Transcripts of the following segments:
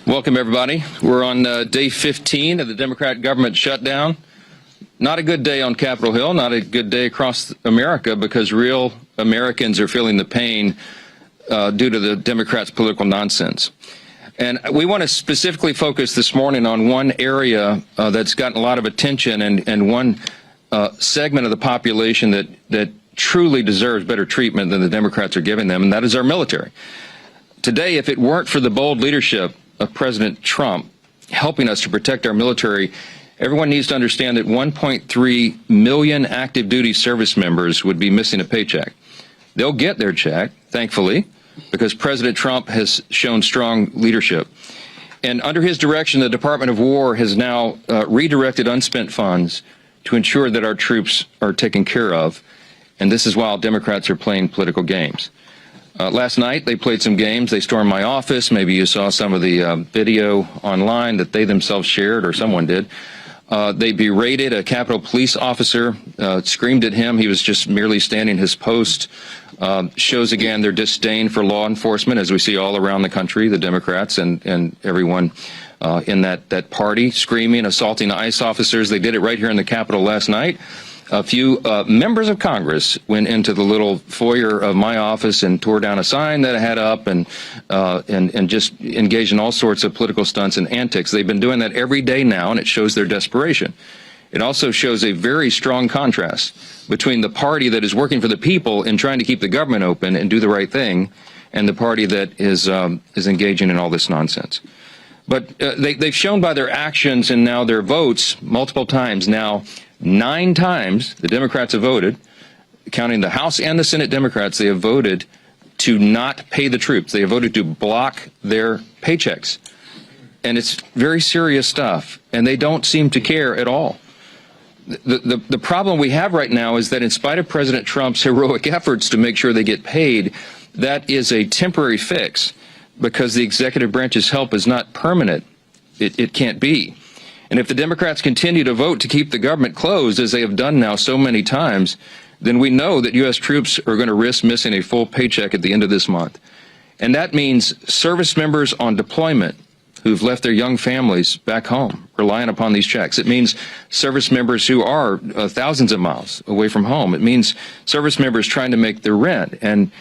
Welcome, everybody. We're on day 15 of the Democrat government shutdown. Not a good day on Capitol Hill, not a good day across America, because real Americans are feeling the pain due to the Democrats' political nonsense. And we want to specifically focus this morning on one area that's gotten a lot of attention, and one segment of the population that truly deserves better treatment than the Democrats are giving them, and that is our military. Today, if it weren't for the bold leadership of President Trump helping us to protect our military, everyone needs to understand that 1.3 million active duty service members would be missing a paycheck. They'll get their check, thankfully, because President Trump has shown strong leadership. And under his direction, the Department of War has now redirected unspent funds to ensure that our troops are taken care of. And this is while Democrats are playing political games. Last night, they played some games. They stormed my office. Maybe you saw some of the video online that they themselves shared, or someone did. They berated a Capitol Police officer, screamed at him. He was just merely standing his post. Shows again their disdain for law enforcement, as we see all around the country, the Democrats and everyone in that party screaming, assaulting ICE officers. They did it right here in the Capitol last night. A few members of Congress went into the little foyer of my office and tore down a sign that I had up, and just engaged in all sorts of political stunts and antics. They've been doing that every day now, and it shows their desperation. It also shows a very strong contrast between the party that is working for the people and trying to keep the government open and do the right thing, and the party that is engaging in all this nonsense. But they've shown by their actions and now their votes multiple times now. 9 times the Democrats have voted, counting the House and the Senate Democrats, they have voted to not pay the troops. They have voted to block their paychecks. And it's very serious stuff, and they don't seem to care at all. The problem we have right now is that in spite of President Trump's heroic efforts to make sure they get paid, that is a temporary fix, because the executive branch's help is not permanent. It can't be. And if the Democrats continue to vote to keep the government closed, as they have done now so many times, then we know that U.S. troops are going to risk missing a full paycheck at the end of this month. And that means service members on deployment who've left their young families back home, relying upon these checks. It means service members who are thousands of miles away from home. It means service members trying to make their rent, and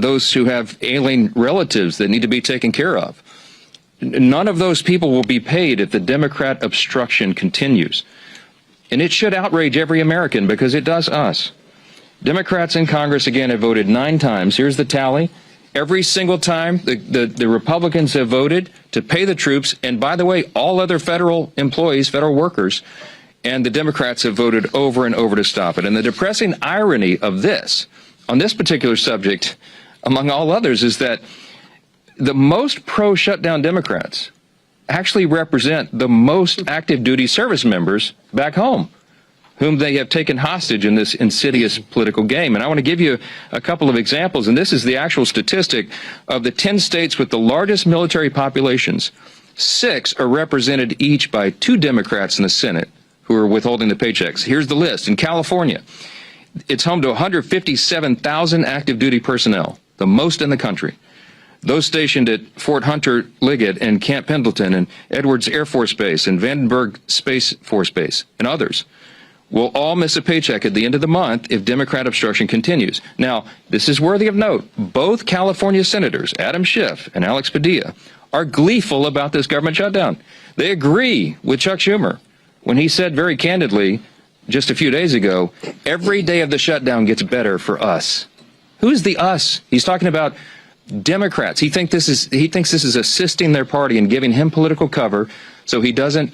those who have ailing relatives that need to be taken care of. None of those people will be paid if the Democrat obstruction continues. And it should outrage every American, because it does us. Democrats in Congress, again, have voted 9 times. Here's the tally. Every single time the Republicans have voted to pay the troops, and by the way, all other federal employees, federal workers, and the Democrats have voted over and over to stop it. And the depressing irony of this, on this particular subject, among all others, is that the most pro-shutdown Democrats actually represent the most active duty service members back home, whom they have taken hostage in this insidious political game. And I want to give you a couple of examples, and this is the actual statistic of the 10 states with the largest military populations. 6 are represented each by 2 Democrats in the Senate who are withholding the paychecks. Here's the list. In California, it's home to 157,000 active duty personnel, the most in the country. Those stationed at Fort Hunter Liggett and Camp Pendleton and Edwards Air Force Base and Vandenberg Space Force Base and others will all miss a paycheck at the end of the month if Democrat obstruction continues. Now, this is worthy of note. Both California senators, Adam Schiff and Alex Padilla, are gleeful about this government shutdown. They agree with Chuck Schumer when he said very candidly just a few days ago, every day of the shutdown gets better for us. Who's the us? He's talking about Democrats. He thinks this is assisting their party and giving him political cover so he doesn't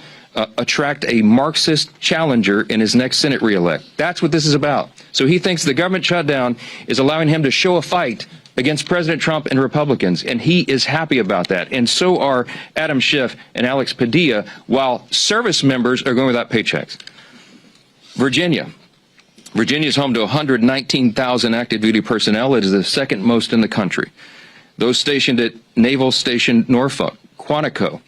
attract a Marxist challenger in his next Senate reelect. That's what this is about. So he thinks the government shutdown is allowing him to show a fight against President Trump and Republicans, and he is happy about that. And so are Adam Schiff and Alex Padilla, while service members are going without paychecks. Virginia is home to 119,000 active duty personnel. It is the second most in the country. Those stationed at Naval Station Norfolk, Quantico,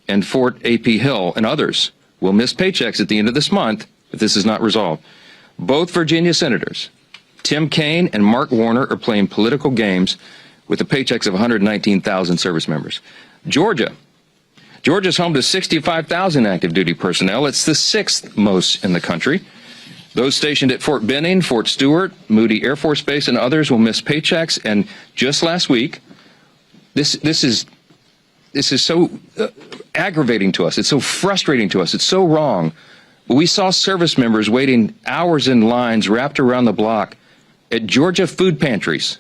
and Fort A.P. Hill, and others will miss paychecks at the end of this month if this is not resolved. Both Virginia senators Tim Kaine and Mark Warner are playing political games with the paychecks of 119,000 service members. Georgia's home to 65,000 active duty personnel. It's the 6th most in the country. Those stationed at Fort Benning, Fort Stewart, Moody Air Force Base, and others will miss paychecks. And just last week, this is so aggravating to us. It's so frustrating to us. It's so wrong. But we saw service members waiting hours in lines wrapped around the block at Georgia food pantries.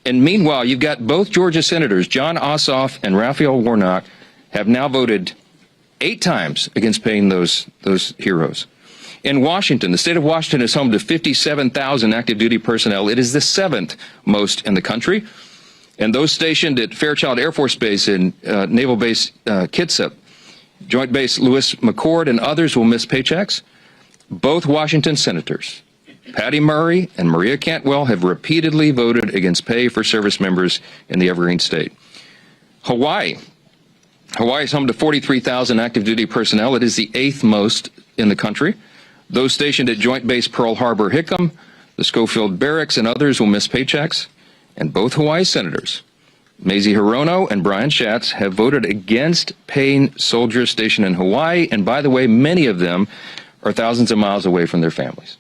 And meanwhile, you've got both Georgia senators, John Ossoff and Raphael Warnock, have now voted 8 times against paying those heroes. In Washington, the state of Washington is home to 57,000 active duty personnel. It is the 7th most in the country. And those stationed at Fairchild Air Force Base and Naval Base Kitsap, Joint Base Lewis McChord, and others will miss paychecks. Both Washington senators, Patty Murray and Maria Cantwell, have repeatedly voted against pay for service members in the Evergreen State. Hawaii is home to 43,000 active duty personnel. It is the 8th most in the country. Those stationed at Joint Base Pearl Harbor Hickam, the Schofield Barracks, and others will miss paychecks. And both Hawaii senators, Mazie Hirono and Brian Schatz, have voted against paying soldiers stationed in Hawaii. And by the way, many of them are thousands of miles away from their families.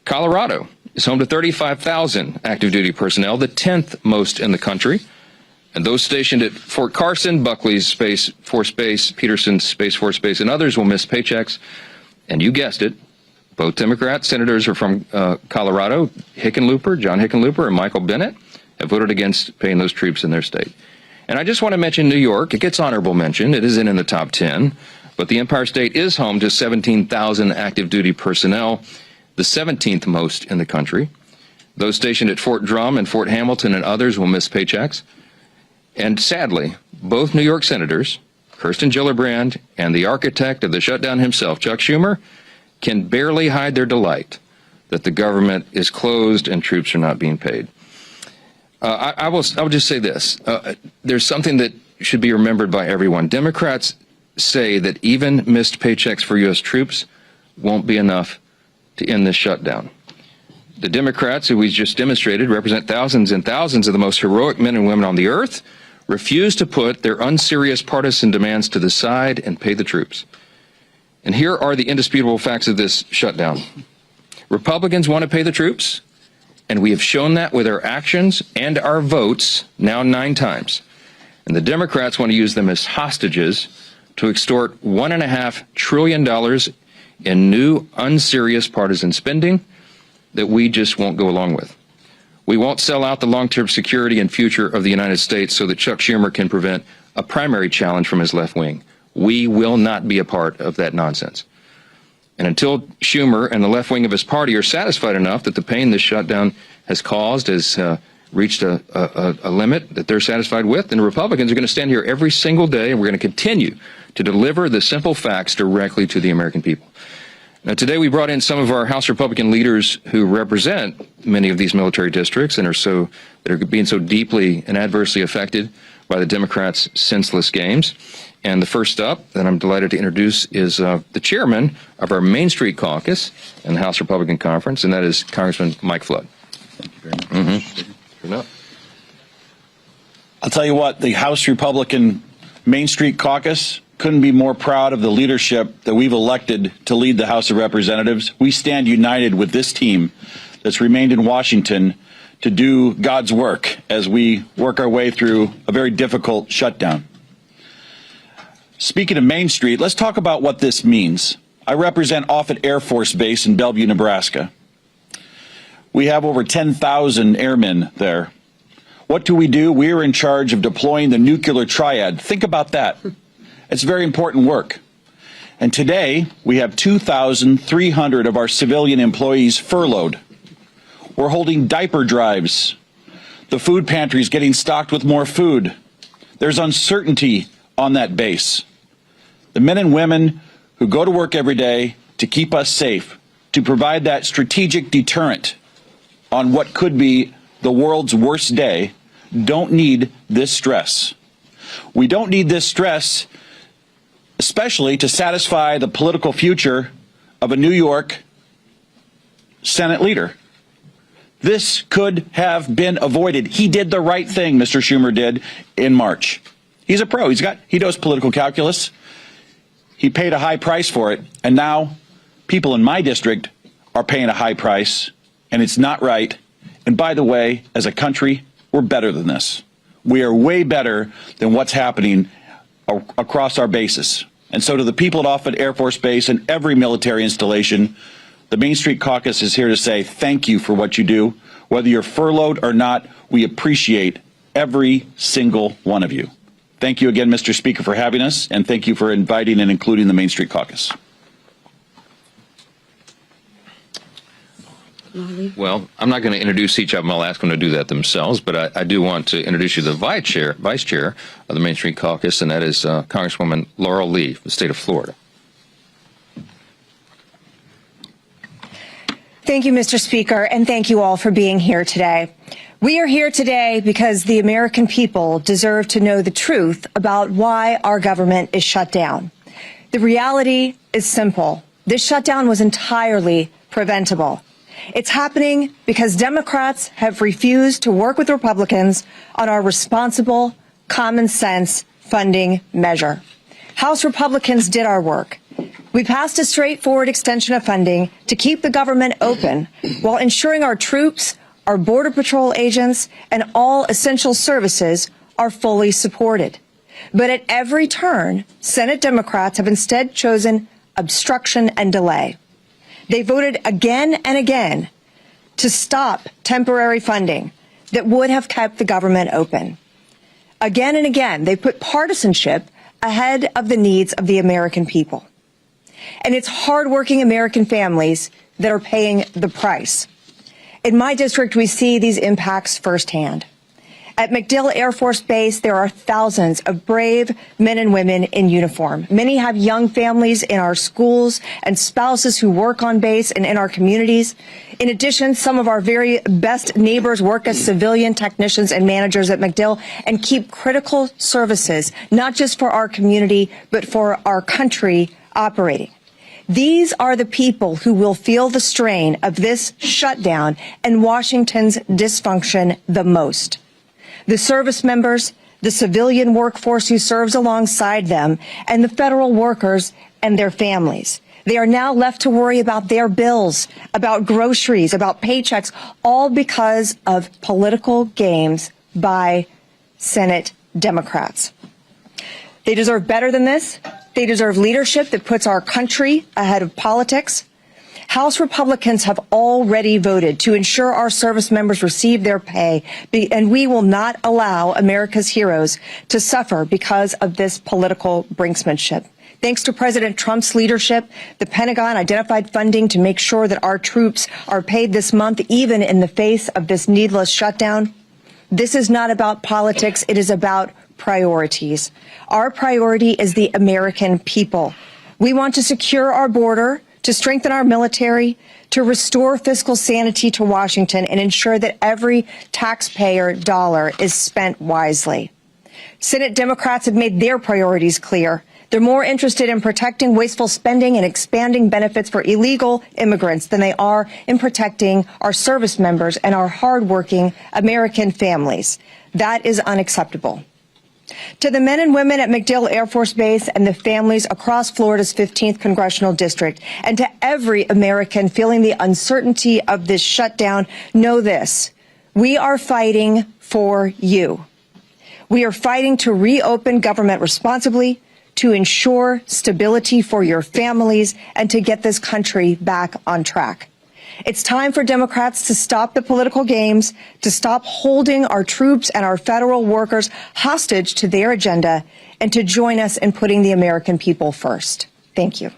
Colorado is home to 35,000 active duty personnel, the 10th most in the country. And those stationed at Fort Carson, Buckley's Space Force Base, Peterson's Space Force Base, and others will miss paychecks. And you guessed it, both Democrat senators are from Colorado. John Hickenlooper and Michael Bennett have voted against paying those troops in their state. And I just want to mention New York. It gets honorable mention. It isn't in the top 10. But the Empire State is home to 17,000 active duty personnel, the 17th most in the country. Those stationed at Fort Drum and Fort Hamilton and others will miss paychecks. And sadly, both New York senators, Kirsten Gillibrand and the architect of the shutdown himself, Chuck Schumer, can barely hide their delight that the government is closed and troops are not being paid. I will just say this. There's something that should be remembered by everyone. Democrats say that even missed paychecks for U.S. troops won't be enough to end this shutdown. The Democrats, who we just demonstrated, represent thousands and thousands of the most heroic men and women on the earth, refuse to put their unserious partisan demands to the side and pay the troops. And here are the indisputable facts of this shutdown. Republicans want to pay the troops, and we have shown that with our actions and our votes now 9 times. And the Democrats want to use them as hostages to extort $1.5 trillion in new unserious partisan spending that we just won't go along with. We won't sell out the long-term security and future of the United States so that Chuck Schumer can prevent a primary challenge from his left wing. We will not be a part of that nonsense. And until Schumer and the left wing of his party are satisfied enough that the pain this shutdown has caused has reached a limit that they're satisfied with, then the Republicans are going to stand here every single day, and we're going to continue to deliver the simple facts directly to the American people. Now, today we brought in some of our House Republican leaders who represent many of these military districts and that are being so deeply and adversely affected by the Democrats' senseless games. And the first up that I'm delighted to introduce is the chairman of our Main Street Caucus in the House Republican Conference, and that is Congressman Mike Flood. Thank you very much. Sure enough. I'll tell you what, the House Republican Main Street Caucus couldn't be more proud of the leadership that we've elected to lead the House of Representatives. We stand united with this team that's remained in Washington to do God's work as we work our way through a very difficult shutdown. Speaking of Main Street, let's talk about what this means. I represent Offutt Air Force Base in Bellevue, Nebraska. We have over 10,000 airmen there. What do? We are in charge of deploying the nuclear triad. Think about that. It's very important work. And today, we have 2,300 of our civilian employees furloughed. We're holding diaper drives. The food pantry is getting stocked with more food. There's uncertainty on that base. The men and women who go to work every day to keep us safe, to provide that strategic deterrent on what could be the world's worst day, don't need this stress. We don't need this stress, especially to satisfy the political future of a New York Senate leader. This could have been avoided. He did the right thing, Mr. Schumer did in March. He's a pro. He knows political calculus. He paid a high price for it, and now people in my district are paying a high price, and it's not right. And by the way, as a country, we're better than this. We are way better than what's happening across our bases. And so to the people at Offutt Air Force Base and every military installation, the Main Street Caucus is here to say thank you for what you do. Whether you're furloughed or not, we appreciate every single one of you. Thank you again, Mr. Speaker, for having us, and thank you for inviting and including the Main Street Caucus. Well, I'm not going to introduce each of them. I'll ask them to do that themselves, but I do want to introduce you to the vice chair of the Main Street Caucus, and that is Congresswoman Laurel Lee, the state of Florida. Thank you, Mr. Speaker, and thank you all for being here today. We are here today because the American people deserve to know the truth about why our government is shut down. The reality is simple. This shutdown was entirely preventable. It's happening because Democrats have refused to work with Republicans on our responsible, common sense funding measure. House Republicans did our work. We passed a straightforward extension of funding to keep the government open while ensuring our troops, our Border Patrol agents, and all essential services are fully supported. But at every turn, Senate Democrats have instead chosen obstruction and delay. They voted again and again to stop temporary funding that would have kept the government open. Again and again, they put partisanship ahead of the needs of the American people. And it's hardworking American families that are paying the price. In my district, we see these impacts firsthand. At MacDill Air Force Base, there are thousands of brave men and women in uniform. Many have young families in our schools and spouses who work on base and in our communities. In addition, some of our very best neighbors work as civilian technicians and managers at MacDill and keep critical services, not just for our community, but for our country operating. These are the people who will feel the strain of this shutdown and Washington's dysfunction the most. The service members, the civilian workforce who serves alongside them, and the federal workers and their families. They are now left to worry about their bills, about groceries, about paychecks, all because of political games by Senate Democrats. They deserve better than this. They deserve leadership that puts our country ahead of politics. House Republicans have already voted to ensure our service members receive their pay, and we will not allow America's heroes to suffer because of this political brinksmanship. Thanks to President Trump's leadership, the Pentagon identified funding to make sure that our troops are paid this month, even in the face of this needless shutdown. This is not about politics. It is about priorities. Our priority is the American people. We want to secure our border, to strengthen our military, to restore fiscal sanity to Washington, and ensure that every taxpayer dollar is spent wisely. Senate Democrats have made their priorities clear. They're more interested in protecting wasteful spending and expanding benefits for illegal immigrants than they are in protecting our service members and our hardworking American families. That is unacceptable. To the men and women at MacDill Air Force Base and the families across Florida's 15th Congressional District, and to every American feeling the uncertainty of this shutdown, know this: we are fighting for you. We are fighting to reopen government responsibly, to ensure stability for your families, and to get this country back on track. It's time for Democrats to stop the political games, to stop holding our troops and our federal workers hostage to their agenda, and to join us in putting the American people first. Thank you.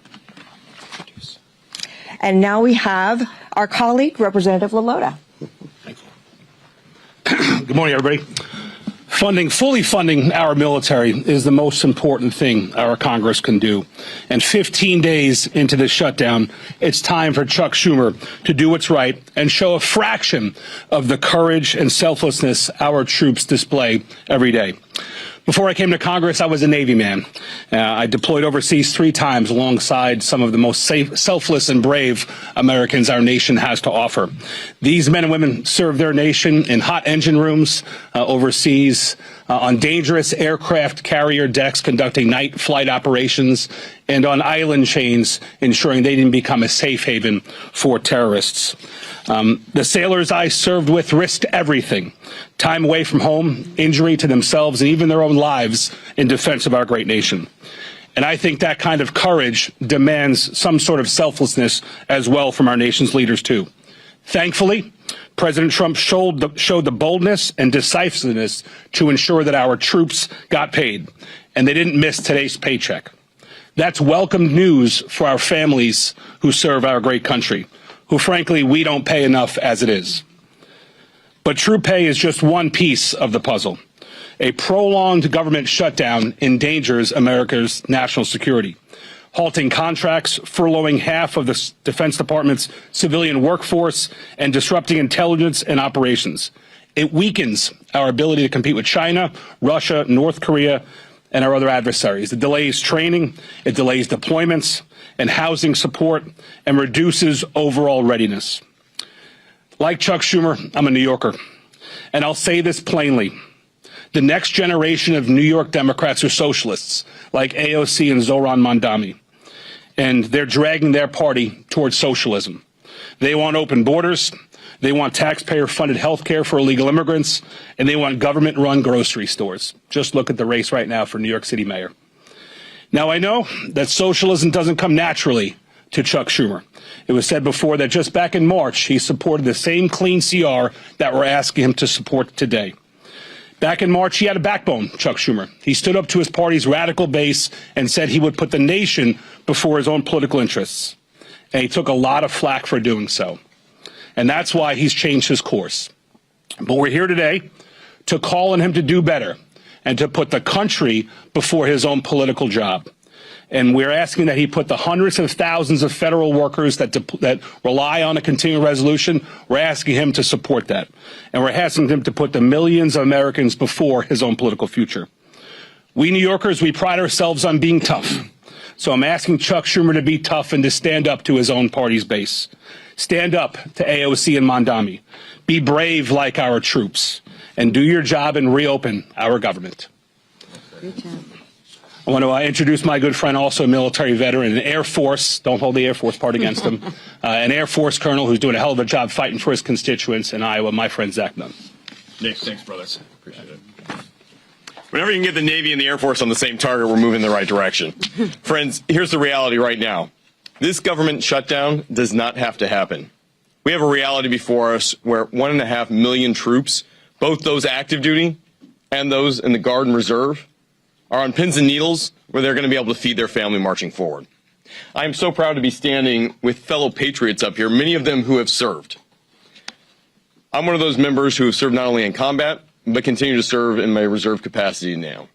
And now we have our colleague, Representative LaLota. Good morning, everybody. Fully funding our military is the most important thing our Congress can do. And 15 days into this shutdown, it's time for Chuck Schumer to do what's right and show a fraction of the courage and selflessness our troops display every day. Before I came to Congress, I was a Navy man. I deployed overseas 3 times alongside some of the most selfless and brave Americans our nation has to offer. These men and women serve their nation in hot engine rooms overseas, on dangerous aircraft carrier decks conducting night flight operations, and on island chains ensuring they didn't become a safe haven for terrorists. The sailors I served with risked everything: time away from home, injury to themselves, and even their own lives in defense of our great nation. And I think that kind of courage demands some sort of selflessness as well from our nation's leaders, too. Thankfully, President Trump showed the boldness and decisiveness to ensure that our troops got paid, and they didn't miss today's paycheck. That's welcome news for our families who serve our great country, who, frankly, we don't pay enough as it is. But true pay is just one piece of the puzzle. A prolonged government shutdown endangers America's national security, halting contracts, furloughing half of the Defense Department's civilian workforce, and disrupting intelligence and operations. It weakens our ability to compete with China, Russia, North Korea, and our other adversaries. It delays training, it delays deployments and housing support, and reduces overall readiness. Like Chuck Schumer, I'm a New Yorker, and I'll say this plainly. The next generation of New York Democrats are socialists, like AOC and Zohran Mamdani, and they're dragging their party towards socialism. They want open borders, they want taxpayer-funded health care for illegal immigrants, and they want government-run grocery stores. Just look at the race right now for New York City mayor. Now, I know that socialism doesn't come naturally to Chuck Schumer. It was said before that just back in March, he supported the same clean CR that we're asking him to support today. Back in March, he had a backbone, Chuck Schumer. He stood up to his party's radical base and said he would put the nation before his own political interests. And he took a lot of flack for doing so. And that's why he's changed his course. But we're here today to call on him to do better and to put the country before his own political job. And we're asking that he put the hundreds of thousands of federal workers that rely on a continuing resolution, we're asking him to support that. And we're asking him to put the millions of Americans before his own political future. We New Yorkers, we pride ourselves on being tough. So I'm asking Chuck Schumer to be tough and to stand up to his own party's base. Stand up to AOC and Mamdani. Be brave like our troops. And do your job and reopen our government. Good job. I want to introduce my good friend, also a military veteran, an Air Force, don't hold the Air Force part against him, an Air Force colonel who's doing a hell of a job fighting for his constituents in Iowa, my friend Zach Nunn. Nick, thanks, brothers. Appreciate it. Whenever you can get the Navy and the Air Force on the same target, we're moving in the right direction. Friends, here's the reality right now. This government shutdown does not have to happen. We have a reality before us where 1.5 million troops, both those active duty and those in the Guard and Reserve, are on pins and needles where they're going to be able to feed their family marching forward. I am so proud to be standing with fellow patriots up here, many of them who have served. I'm one of those members who have served not only in combat, but continue to serve in my reserve capacity now.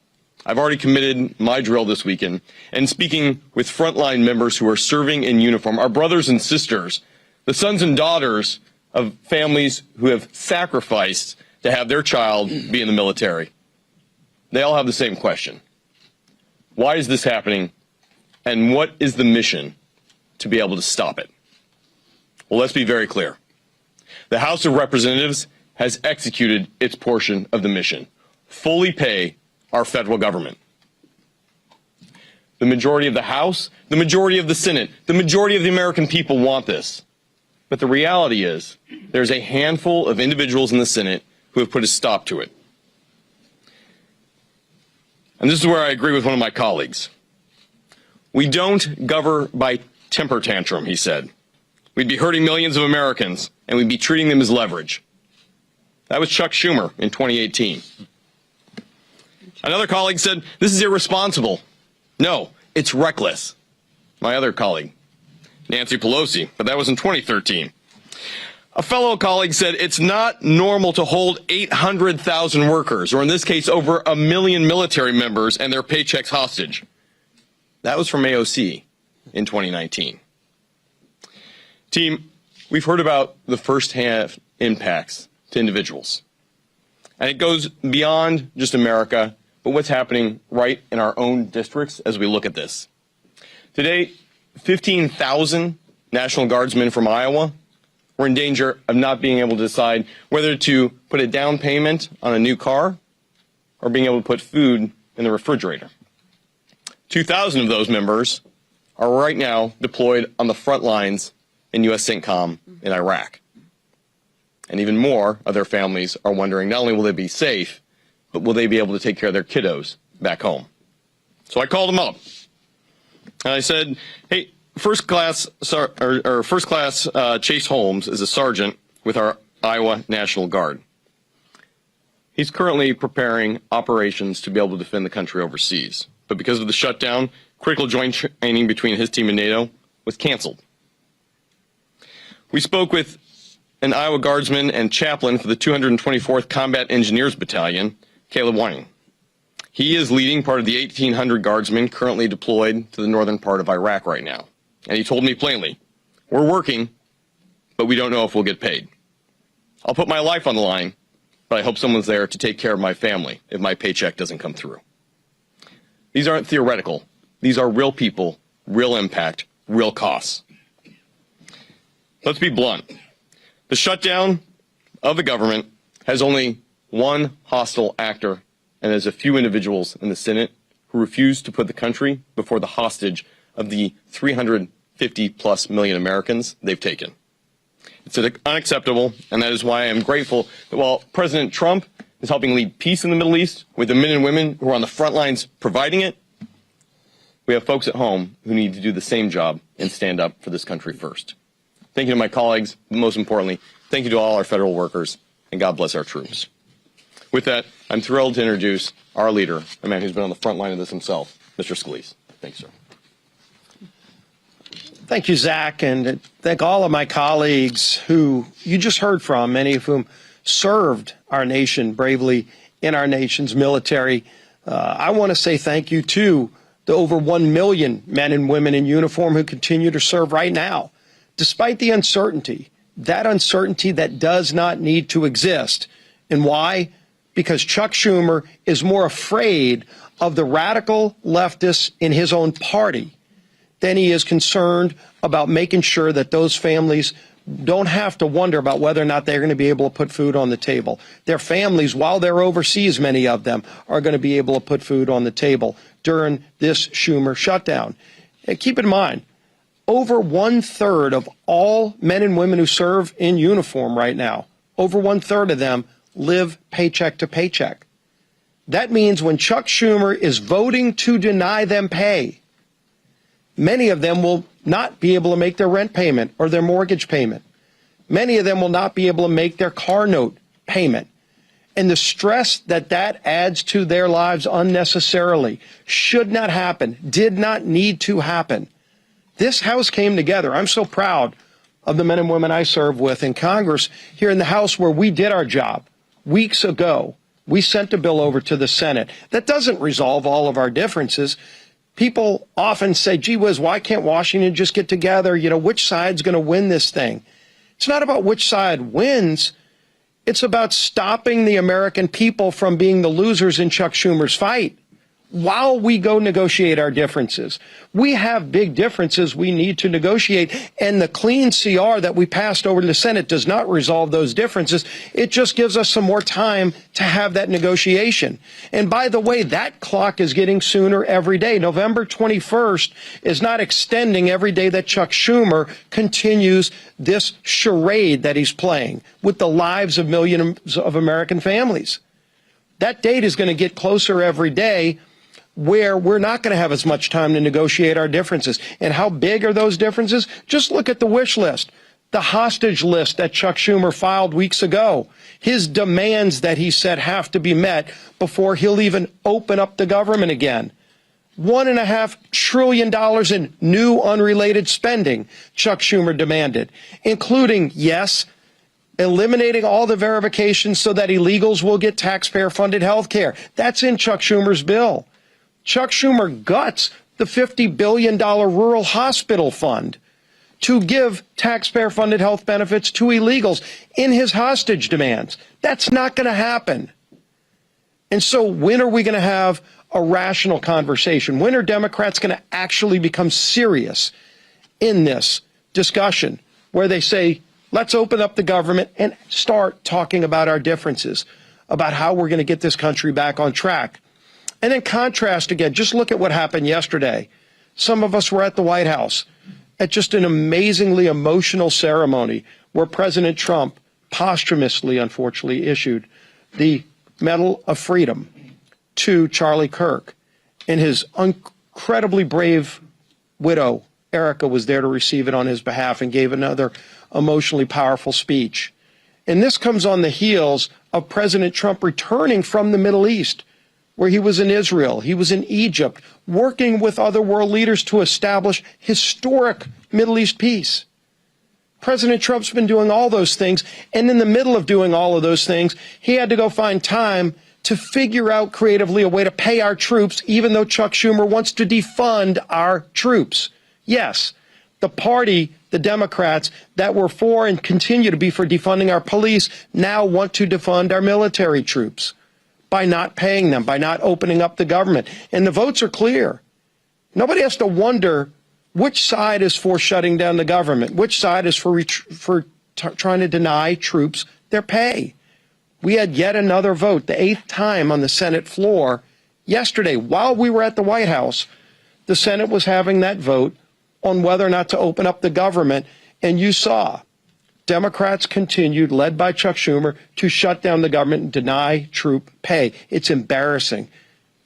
I've already committed my drill this weekend, and speaking with frontline members who are serving in uniform, our brothers and sisters, the sons and daughters of families who have sacrificed to have their child be in the military. They all have the same question. Why is this happening, and what is the mission to be able to stop it? Well, let's be very clear. The House of Representatives has executed its portion of the mission. Fully pay our federal government. The majority of the House, the majority of the Senate, the majority of the American people want this. But the reality is, there's a handful of individuals in the Senate who have put a stop to it. And this is where I agree with one of my colleagues. We don't govern by temper tantrum, he said. We'd be hurting millions of Americans, and we'd be treating them as leverage. That was Chuck Schumer in 2018. Another colleague said, this is irresponsible. No, it's reckless. My other colleague, Nancy Pelosi, but that was in 2013. A fellow colleague said it's not normal to hold 800,000 workers, or in this case, over 1 million military members and their paychecks hostage. That was from AOC in 2019. Team, we've heard about the firsthand impacts to individuals. And it goes beyond just America, but what's happening right in our own districts as we look at this. Today, 15,000 National Guardsmen from Iowa were in danger of not being able to decide whether to put a down payment on a new car or being able to put food in the refrigerator. 2,000 of those members are right now deployed on the front lines in U.S. CENTCOM in Iraq. And even more of their families are wondering not only will they be safe, but will they be able to take care of their kiddos back home? So I called them up. And I said, hey, First Class Chase Holmes is a sergeant with our Iowa National Guard. He's currently preparing operations to be able to defend the country overseas. But because of the shutdown, critical joint training between his team and NATO was canceled. We spoke with an Iowa Guardsman and chaplain for the 224th Combat Engineers Battalion, Caleb Whiting. He is leading part of the 1,800 Guardsmen currently deployed to the northern part of Iraq right now. And he told me plainly, we're working, but we don't know if we'll get paid. I'll put my life on the line, but I hope someone's there to take care of my family if my paycheck doesn't come through. These aren't theoretical. These are real people, real impact, real costs. Let's be blunt. The shutdown of the government has only one hostile actor, and there's a few individuals in the Senate who refuse to put the country before the hostage of the 350+ million Americans they've taken. It's unacceptable, and that is why I am grateful that while President Trump is helping lead peace in the Middle East with the men and women who are on the front lines providing it, we have folks at home who need to do the same job and stand up for this country first. Thank you to my colleagues, but most importantly, thank you to all our federal workers, and God bless our troops. With that, I'm thrilled to introduce our leader, a man who's been on the front line of this himself, Mr. Scalise. Thanks, sir. Thank you, Zach, and thank all of my colleagues who you just heard from, many of whom served our nation bravely in our nation's military. I want to say thank you to the over 1 million men and women in uniform who continue to serve right now, despite the uncertainty, that does not need to exist. And why? Because Chuck Schumer is more afraid of the radical leftists in his own party than he is concerned about making sure that those families don't have to wonder about whether or not they're going to be able to put food on the table. Their families, while they're overseas, many of them, are going to be able to put food on the table during this Schumer shutdown. And keep in mind, over 1/3 of all men and women who serve in uniform right now, over 1/3 of them live paycheck to paycheck. That means when Chuck Schumer is voting to deny them pay, many of them will not be able to make their rent payment or their mortgage payment. Many of them will not be able to make their car note payment. And the stress that adds to their lives unnecessarily should not happen, did not need to happen. This House came together. I'm so proud of the men and women I serve with in Congress here in the House where we did our job. Weeks ago, we sent a bill over to the Senate that doesn't resolve all of our differences. People often say, gee whiz, why can't Washington just get together? You know, which side's going to win this thing? It's not about which side wins. It's about stopping the American people from being the losers in Chuck Schumer's fight while we go negotiate our differences. We have big differences we need to negotiate, and the clean CR that we passed over to the Senate does not resolve those differences. It just gives us some more time to have that negotiation. And by the way, that clock is getting sooner every day. November 21st is not extending every day that Chuck Schumer continues this charade that he's playing with the lives of millions of American families. That date is going to get closer every day, where we're not going to have as much time to negotiate our differences. And how big are those differences? Just look at the wish list, the hostage list that Chuck Schumer filed weeks ago, his demands that he said have to be met before he'll even open up the government again. $1.5 trillion in new unrelated spending Chuck Schumer demanded, including, yes, eliminating all the verifications so that illegals will get taxpayer-funded health care. That's in Chuck Schumer's bill. Chuck Schumer guts the $50 billion rural hospital fund to give taxpayer-funded health benefits to illegals in his hostage demands. That's not going to happen. And so when are we going to have a rational conversation? When are Democrats going to actually become serious in this discussion where they say, let's open up the government and start talking about our differences, about how we're going to get this country back on track? And then contrast again, just look at what happened yesterday. Some of us were at the White House at just an amazingly emotional ceremony where President Trump posthumously, unfortunately, issued the Medal of Freedom to Charlie Kirk. And his incredibly brave widow, Erica, was there to receive it on his behalf and gave another emotionally powerful speech. And this comes on the heels of President Trump returning from the Middle East, where he was in Israel, he was in Egypt, working with other world leaders to establish historic Middle East peace. President Trump's been doing all those things, and in the middle of doing all of those things, he had to go find time to figure out creatively a way to pay our troops, even though Chuck Schumer wants to defund our troops. Yes, the party, the Democrats, that were for and continue to be for defunding our police now want to defund our military troops by not paying them, by not opening up the government. And the votes are clear. Nobody has to wonder which side is for shutting down the government, which side is for trying to deny troops their pay. We had yet another vote, the 8th time on the Senate floor yesterday. While we were at the White House, the Senate was having that vote on whether or not to open up the government. And you saw Democrats continued, led by Chuck Schumer, to shut down the government and deny troop pay. It's embarrassing.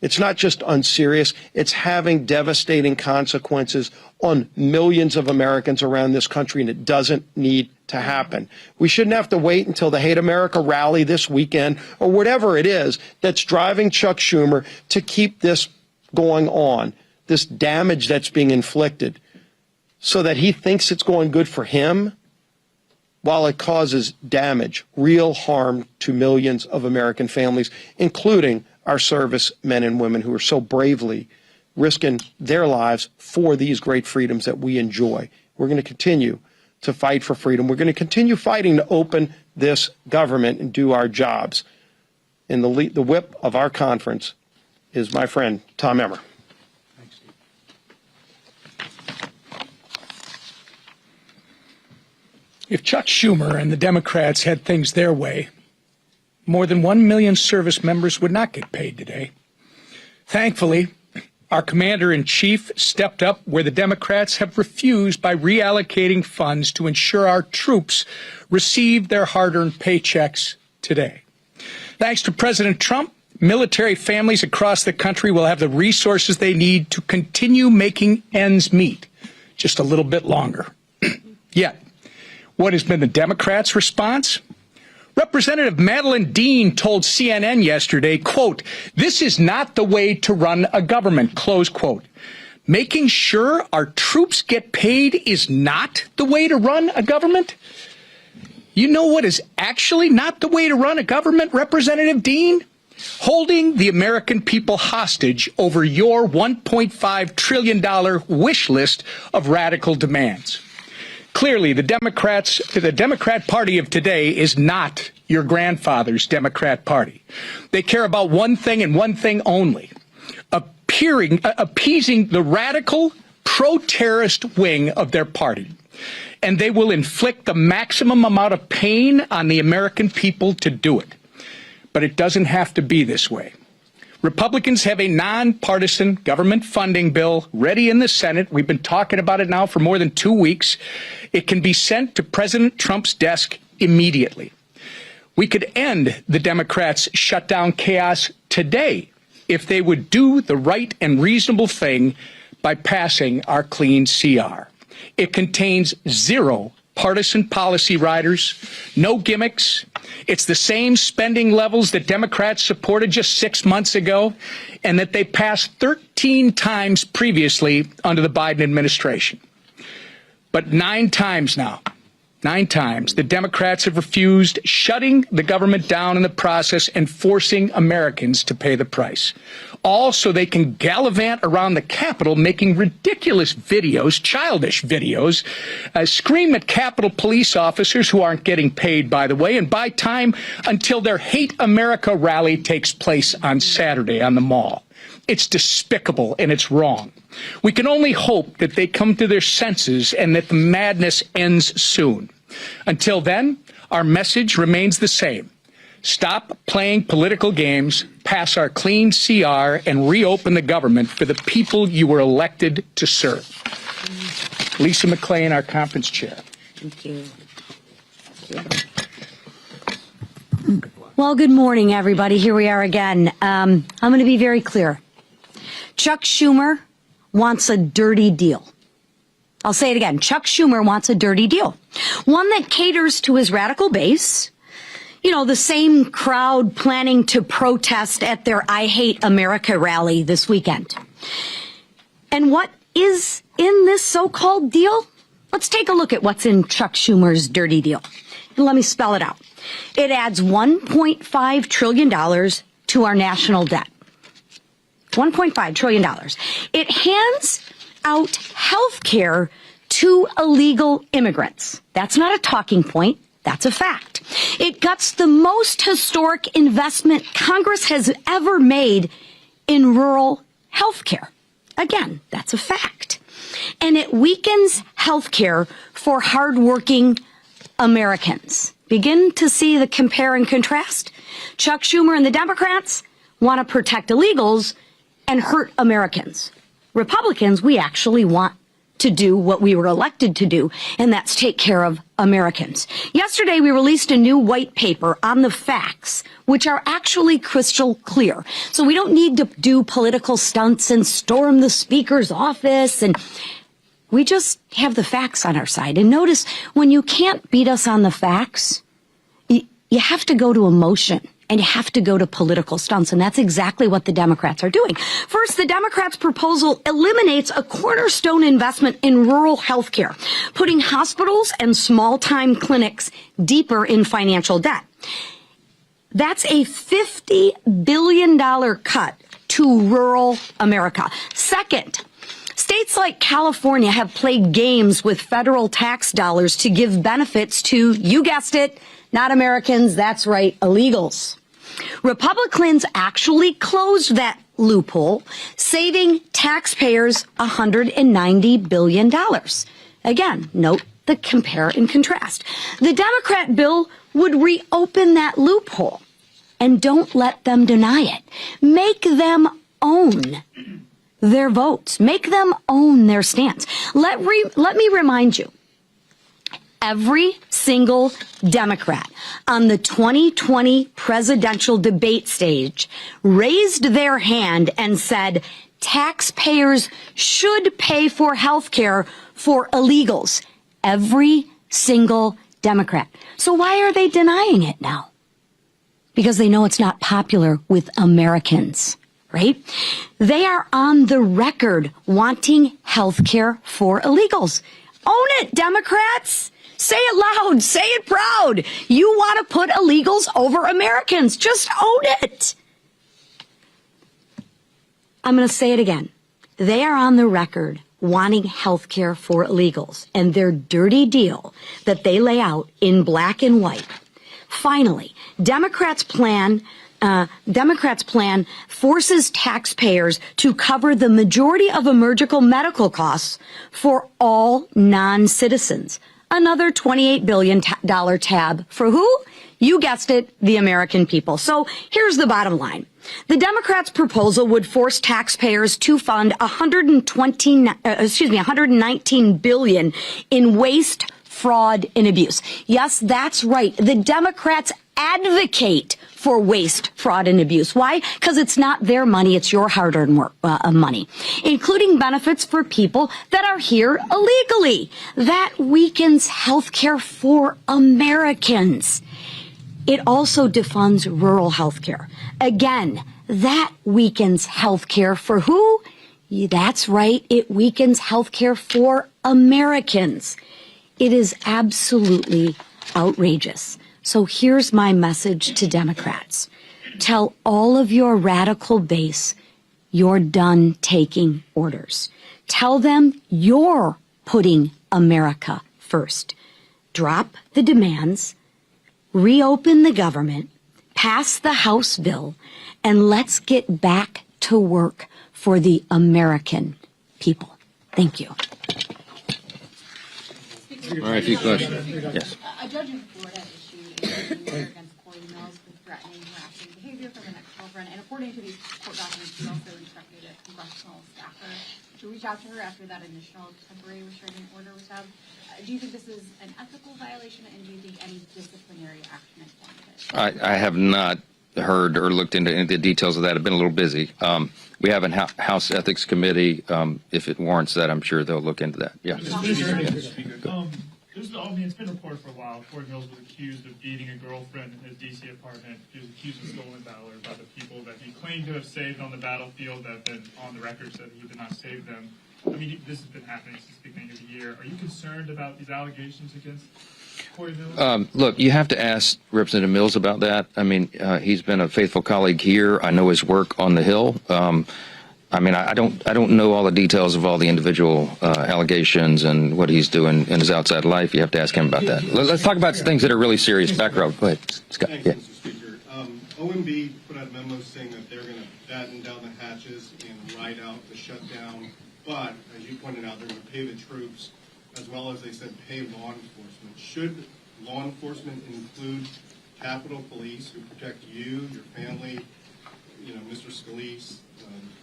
It's not just unserious. It's having devastating consequences on millions of Americans around this country, and it doesn't need to happen. We shouldn't have to wait until the Hate America rally this weekend or whatever it is that's driving Chuck Schumer to keep this going on, this damage that's being inflicted, so that he thinks it's going good for him, while it causes damage, real harm to millions of American families, including our service men and women who are so bravely risking their lives for these great freedoms that we enjoy. We're going to continue to fight for freedom. We're going to continue fighting to open this government and do our jobs. And the whip of our conference is my friend, Tom Emmer. If Chuck Schumer and the Democrats had things their way, more than 1 million service members would not get paid today. Thankfully, our commander-in-chief stepped up where the Democrats have refused by reallocating funds to ensure our troops receive their hard-earned paychecks today. Thanks to President Trump, military families across the country will have the resources they need to continue making ends meet just a little bit longer. Yet, what has been the Democrats' response? Representative Madeleine Dean told CNN yesterday, quote, "This is not the way to run a government," close quote. Making sure our troops get paid is not the way to run a government? You know what is actually not the way to run a government, Representative Dean? Holding the American people hostage over your $1.5 trillion wish list of radical demands. Clearly, the Democrat Party of today is not your grandfather's Democrat Party. They care about one thing and one thing only, appeasing the radical, pro-terrorist wing of their party. And they will inflict the maximum amount of pain on the American people to do it. But it doesn't have to be this way. Republicans have a nonpartisan government funding bill ready in the Senate. We've been talking about it now for more than 2 weeks. It can be sent to President Trump's desk immediately. We could end the Democrats' shutdown chaos today if they would do the right and reasonable thing by passing our clean CR. It contains zero partisan policy riders, no gimmicks. It's the same spending levels that Democrats supported just 6 months ago and that they passed 13 times previously under the Biden administration. But 9 times now, 9 times, the Democrats have refused, shutting the government down in the process and forcing Americans to pay the price. All so they can gallivant around the Capitol making ridiculous videos, childish videos, scream at Capitol police officers who aren't getting paid, by the way, and buy time until their Hate America rally takes place on Saturday on the Mall. It's despicable and it's wrong. We can only hope that they come to their senses and that the madness ends soon. Until then, our message remains the same. Stop playing political games, pass our clean CR, and reopen the government for the people you were elected to serve. Lisa McClain, our conference chair. Thank you. Well, good morning, everybody. Here we are again. I'm going to be very clear. Chuck Schumer wants a dirty deal. I'll say it again. Chuck Schumer wants a dirty deal. One that caters to his radical base. You know, the same crowd planning to protest at their I Hate America rally this weekend. And what is in this so-called deal? Let's take a look at what's in Chuck Schumer's dirty deal. And let me spell it out. It adds $1.5 trillion to our national debt. $1.5 trillion. It hands out health care to illegal immigrants. That's not a talking point. That's a fact. It guts the most historic investment Congress has ever made in rural health care. Again, that's a fact. And it weakens health care for hardworking Americans. Begin to see the compare and contrast? Chuck Schumer and the Democrats want to protect illegals and hurt Americans. Republicans, we actually want to do what we were elected to do, and that's take care of Americans. Yesterday, we released a new white paper on the facts, which are actually crystal clear. So we don't need to do political stunts and storm the speaker's office, and we just have the facts on our side. And notice, when you can't beat us on the facts, you have to go to emotion. And you have to go to political stunts, and that's exactly what the Democrats are doing. First, the Democrats' proposal eliminates a cornerstone investment in rural health care, putting hospitals and small-time clinics deeper in financial debt. That's a $50 billion cut to rural America. Second, states like California have played games with federal tax dollars to give benefits to, you guessed it, not Americans, that's right, illegals. Republicans actually closed that loophole, saving taxpayers $190 billion. Again, note the compare and contrast. The Democrat bill would reopen that loophole, and don't let them deny it. Make them own their votes. Make them own their stance. Let me remind you, every single Democrat on the 2020 presidential debate stage raised their hand and said taxpayers should pay for health care for illegals. Every single Democrat. So why are they denying it now? Because they know it's not popular with Americans, right? They are on the record wanting health care for illegals. Own it, Democrats! Say it loud. Say it proud. You want to put illegals over Americans. Just own it. I'm going to say it again. They are on the record wanting health care for illegals, and their dirty deal that they lay out in black and white. Finally, Democrats' plan forces taxpayers to cover the majority of emergency medical costs for all non-citizens. Another $28 billion tab for who? You guessed it, the American people. So here's the bottom line. The Democrats' proposal would force taxpayers to fund $119 billion in waste, fraud, and abuse. Yes, that's right. The Democrats advocate for waste, fraud, and abuse. Why? Because it's not their money, it's your hard-earned money, including benefits for people that are here illegally. That weakens health care for Americans. It also defunds rural health care. Again, that weakens health care for who? That's right, it weakens health care for Americans. It is absolutely outrageous. So here's my message to Democrats. Tell all of your radical base you're done taking orders. Tell them you're putting America first. Drop the demands, reopen the government, pass the House bill, and let's get back to work for the American people. Thank you. All right, a few questions. Yes. A judge in Florida issued a ruling against Corey Mills for threatening, harassing behavior from an ex-girlfriend, and according to these court documents, he also instructed a congressional staffer to reach out to her after that initial temporary restraining order was out. Do you think this is an ethical violation, and do you think any disciplinary action is warranted? I have not heard or looked into any of the details of that. I've been a little busy. We have a House Ethics Committee. If it warrants that, I'm sure they'll look into that. Yeah. It's been reported for a while. Corey Mills was accused of beating a girlfriend in his D.C. apartment. He was accused of stolen valor by the people that he claimed to have saved on the battlefield that have been on the record said he did not save them. I mean, this has been happening since the beginning of the year. Are you concerned about these allegations against Corey Mills? Look, you have to ask Representative Mills about that. I mean, he's been a faithful colleague here. I know his work on the Hill. I mean, I don't know all the details of all the individual allegations and what he's doing in his outside life. You have to ask him about that. Let's talk about things that are really serious. Background. Go ahead, Scott. Thanks, Yeah. Mr. Speaker. OMB put out a memo saying that they're going to batten down the hatches and ride out the shutdown. But, as you pointed out, they're going to pay the troops, as well as they said pay law enforcement. Should law enforcement include Capitol Police, who protect you, your family, Mr. Scalise,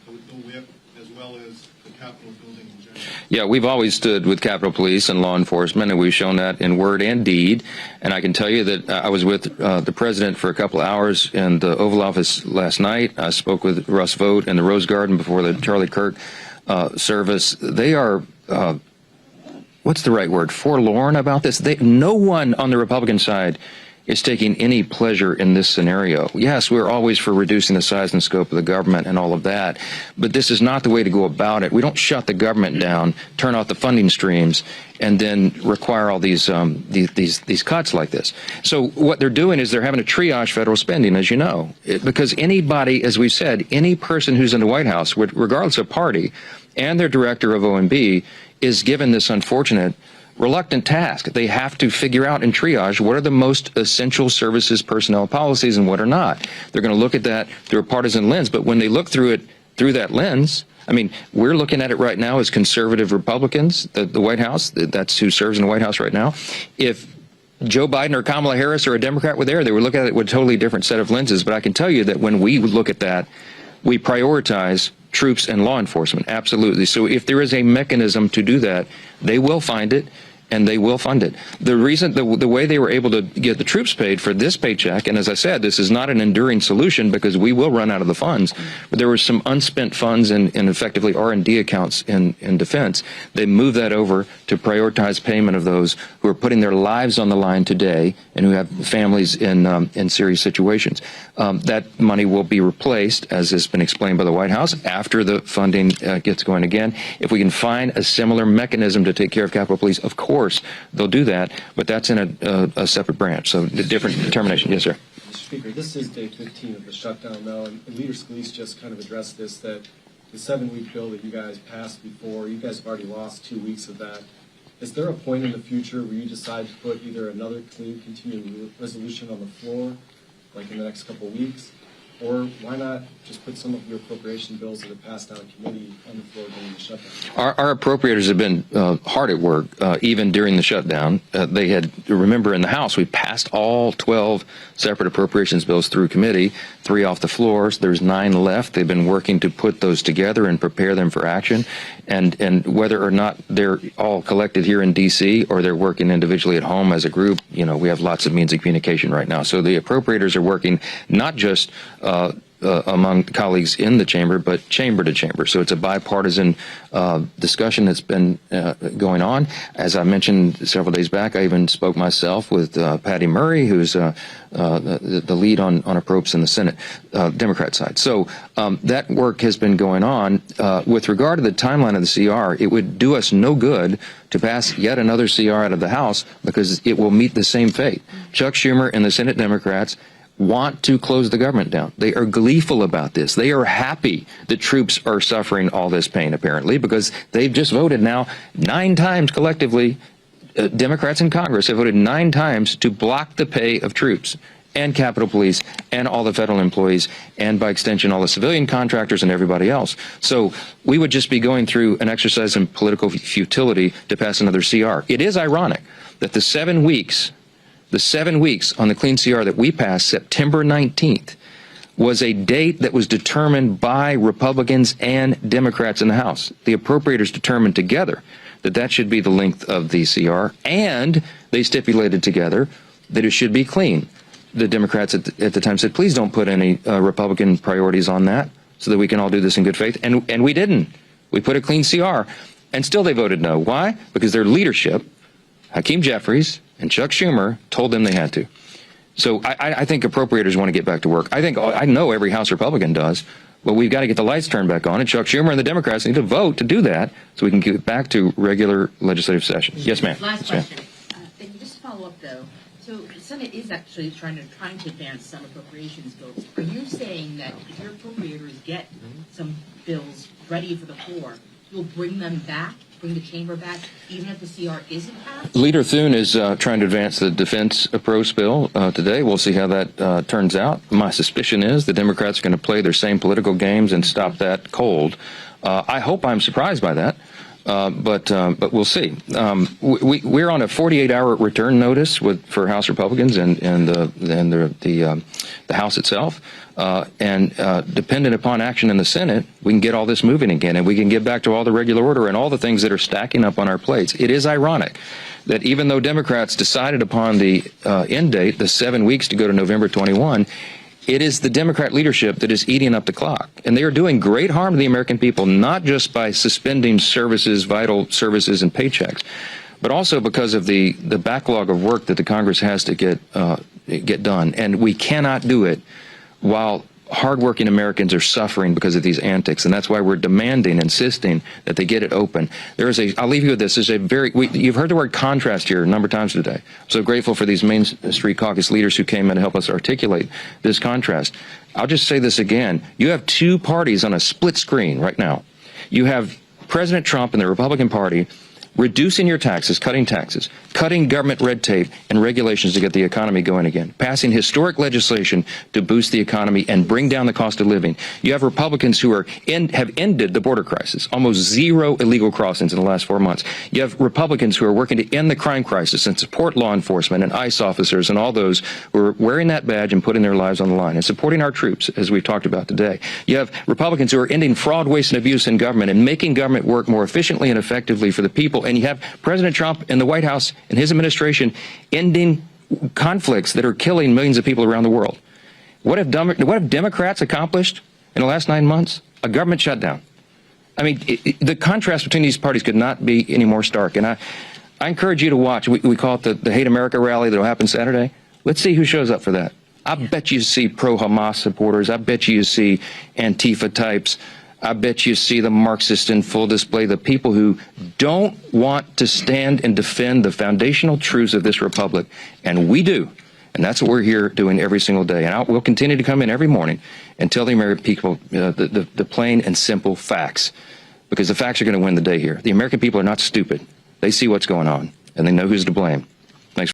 the whip, as well as the Capitol building in general? Yeah, we've always stood with Capitol Police and law enforcement, and we've shown that in word and deed. And I can tell you that I was with the president for a couple of hours in the Oval Office last night. I spoke with Russ Vought in the Rose Garden before the Charlie Kirk service. They are, what's the right word, forlorn about this. No one on the Republican side is taking any pleasure in this scenario. Yes, we're always for reducing the size and scope of the government and all of that, but this is not the way to go about it. We don't shut the government down, turn off the funding streams, and then require all these cuts like this. So what they're doing is they're having to triage federal spending, as you know, because anybody, as we've said, any person who's in the White House, regardless of party, and their director of OMB, is given this unfortunate reluctant task. They have to figure out and triage what are the most essential services personnel policies and what are not. They're going to look at that through a partisan lens, but when they look through it through that lens, I mean, we're looking at it right now as conservative Republicans, the White House, that's who serves in the White House right now. If Joe Biden or Kamala Harris or a Democrat were there, they would look at it with a totally different set of lenses. But I can tell you that when we look at that, we prioritize troops and law enforcement, absolutely. So if there is a mechanism to do that, they will find it and they will fund it. The reason, the way they were able to get the troops paid for this paycheck, and as I said, this is not an enduring solution because we will run out of the funds, but there were some unspent funds in effectively R&D accounts in defense. They moved that over to prioritize payment of those who are putting their lives on the line today and who have families in serious situations. That money will be replaced, as has been explained by the White House, after the funding gets going again. If we can find a similar mechanism to take care of Capitol Police, of course they'll do that, but that's in a separate branch, so a different determination. Yes, sir. Mr. Speaker, this is day 15 of the shutdown now, and Leader Scalise just kind of addressed this, that the 7-week bill that you guys passed before, you guys have already lost 2 weeks of that. Is there a point in the future where you decide to put either another clean continuing resolution on the floor, like in the next couple of weeks, or why not just put some of your appropriation bills that have passed out of committee on the floor during the shutdown? Our appropriators have been hard at work, even during the shutdown. They had, remember in the House, we passed all 12 separate appropriations bills through committee, 3 off the floors. There's 9 left. They've been working to put those together and prepare them for action. And whether or not they're all collected here in D.C. or they're working individually at home as a group, you know, we have lots of means of communication right now. So the appropriators are working not just among colleagues in the chamber, but chamber to chamber. So it's a bipartisan discussion that's been going on. As I mentioned several days back, I even spoke myself with Patty Murray, who's the lead on appropriations in the Senate, Democrat side. So that work has been going on. With regard to the timeline of the CR, it would do us no good to pass yet another CR out of the House because it will meet the same fate. Chuck Schumer and the Senate Democrats want to close the government down. They are gleeful about this. They are happy that troops are suffering all this pain, apparently, because they've just voted now 9 times collectively. Democrats in Congress have voted 9 times to block the pay of troops and Capitol Police and all the federal employees and, by extension, all the civilian contractors and everybody else. So we would just be going through an exercise in political futility to pass another CR. It is ironic that the 7 weeks on the clean CR that we passed, September 19th, was a date that was determined by Republicans and Democrats in the House. The appropriators determined together that that should be the length of the CR, and they stipulated together that it should be clean. The Democrats at the time said, please don't put any Republican priorities on that so that we can all do this in good faith. And we didn't. We put a clean CR, and still they voted no. Why? Because their leadership, Hakeem Jeffries and Chuck Schumer, told them they had to. So I think appropriators want to get back to work. I know every House Republican does, but we've got to get the lights turned back on, and Chuck Schumer and the Democrats need to vote to do that so we can get back to regular legislative sessions. Yes, ma'am. Last question. Just to follow up, though. So the Senate is actually trying to advance some appropriations bills. Are you saying that if your appropriators get some bills ready for the floor, you'll bring them back? Bring the chamber back, even if the CR isn't passed? Leader Thune is trying to advance the defense approach bill today. We'll see how that turns out. My suspicion is the Democrats are going to play their same political games and stop that cold. I hope I'm surprised by that. But we'll see. We're on a 48-hour return notice for House Republicans and the House itself. Dependent upon action in the Senate, we can get all this moving again, and we can get back to all the regular order and all the things that are stacking up on our plates. It is ironic that even though Democrats decided upon the end date, the 7 weeks to go to November 21, it is the Democrat leadership that is eating up the clock. And they are doing great harm to the American people, not just by suspending services, vital services and paychecks, but also because of the backlog of work that the Congress has to get done. And we cannot do it while hardworking Americans are suffering because of these antics, and that's why we're demanding, insisting that they get it open. I'll leave you with this. You've heard the word contrast here a number of times today. I'm so grateful for these Main Street Caucus leaders who came in to help us articulate this contrast. I'll just say this again. You have 2 parties on a split screen right now. You have President Trump and the Republican Party reducing your taxes, cutting government red tape and regulations to get the economy going again, passing historic legislation to boost the economy and bring down the cost of living. You have Republicans who have ended the border crisis, almost 0 illegal crossings in the last 4 months. You have Republicans who are working to end the crime crisis and support law enforcement and ICE officers and all those who are wearing that badge and putting their lives on the line and supporting our troops, as we've talked about today. You have Republicans who are ending fraud, waste, and abuse in government and making government work more efficiently and effectively for the people. And you have President Trump and the White House and his administration ending conflicts that are killing millions of people around the world. What have Democrats accomplished in the last 9 months? A government shutdown. I mean, the contrast between these parties could not be any more stark. And I encourage you to watch. We call it the Hate America rally that will happen Saturday. Let's see who shows up for that. I bet you see pro-Hamas supporters. I bet you see Antifa types. I bet you see the Marxists in full display, the people who don't want to stand and defend the foundational truths of this republic. And we do. And that's what we're here doing every single day. And we'll continue to come in every morning and tell the American people the plain and simple facts, because the facts are going to win the day here. The American people are not stupid. They see what's going on, and they know who's to blame.